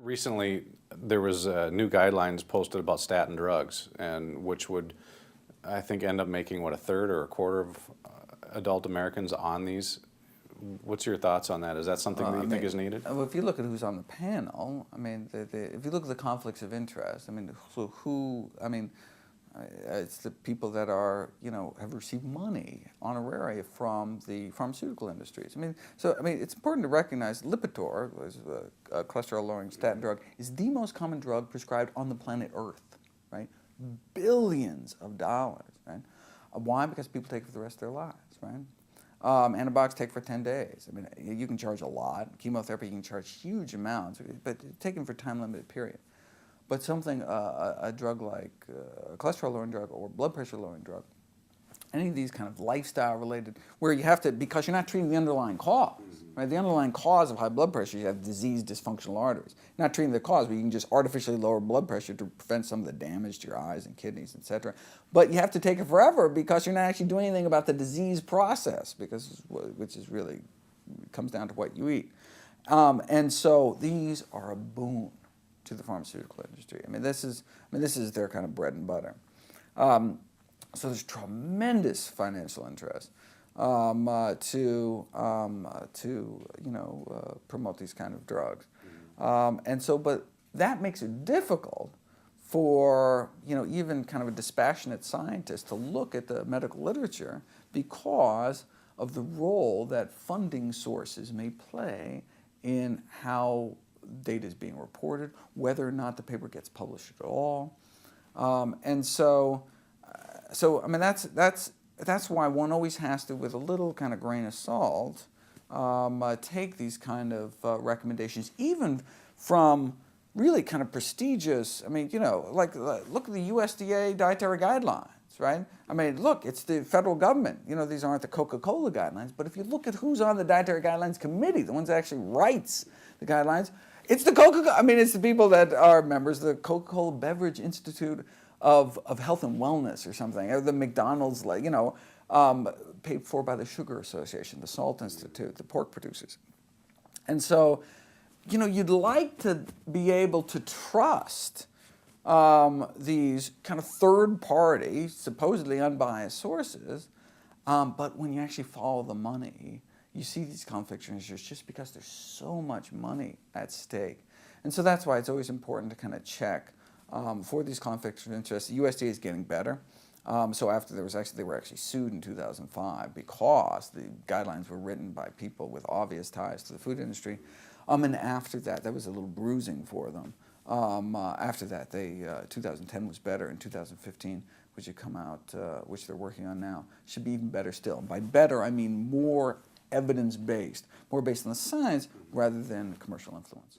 Recently, there was new guidelines posted about statin drugs, and which would, I think, end up making what, a third or a quarter of adult Americans on these. What's your thoughts on that? Is that something that you think is needed? Well, if you look at who's on the panel, I mean, if you look at the conflicts of interest, I mean, so who, I mean, it's the people that are, you know, have received money, honoraria from the pharmaceutical industries. I mean, so, I mean, it's important to recognize Lipitor, was a cholesterol-lowering statin drug, is the most common drug prescribed on the planet Earth, right? Billions of dollars, right? Why? Because people take it for the rest of their lives, right? Antibiotics take for 10 days. I mean, you can charge a lot. Chemotherapy, you can charge huge amounts, but taken for a time-limited period. But something, a drug like a cholesterol-lowering drug or blood pressure-lowering drug, any of these kind of lifestyle-related, where you have to, because you're not treating the underlying cause, right? The underlying cause of high blood pressure, you have diseased, dysfunctional arteries. You're not treating the cause, but you can just artificially lower blood pressure to prevent some of the damage to your eyes and kidneys, etc. But you have to take it forever because you're not actually doing anything about the disease process, because which is really comes down to what you eat. And so these are a boon to the pharmaceutical industry. I mean, this is their kind of bread and butter. So there's tremendous financial interest to promote these kind of drugs, and so, but that makes it difficult for even kind of a dispassionate scientist to look at the medical literature because of the role that funding sources may play in how data is being reported, whether or not the paper gets published at all, and so I mean that's why one always has to, with a little kind of grain of salt, take these kind of recommendations, even from really kind of prestigious. I mean, like look at the USDA dietary guidelines, right? I mean, look, it's the federal government. These aren't the Coca-Cola guidelines, but if you look at who's on the dietary guidelines committee, the ones that actually writes the guidelines, it's the Coca-Cola. I mean, it's the people that are members of the Coca-Cola Beverage Institute of Health and Wellness or something, or the McDonald's, paid for by the Sugar Association, the Salt Institute, the pork producers. And so, you'd like to be able to trust these kind of third-party, supposedly unbiased sources, but when you actually follow the money, you see these conflicts of interest just because there's so much money at stake. And so that's why it's always important to kind of check for these conflicts of interest. The USDA is getting better. So after they were actually sued in 2005 because the guidelines were written by people with obvious ties to the food industry. And after that was a little bruising for them. After that, 2010 was better. In 2015, which had come out, which they're working on now, should be even better still. By better, I mean more evidence-based, more based on the science rather than commercial influence.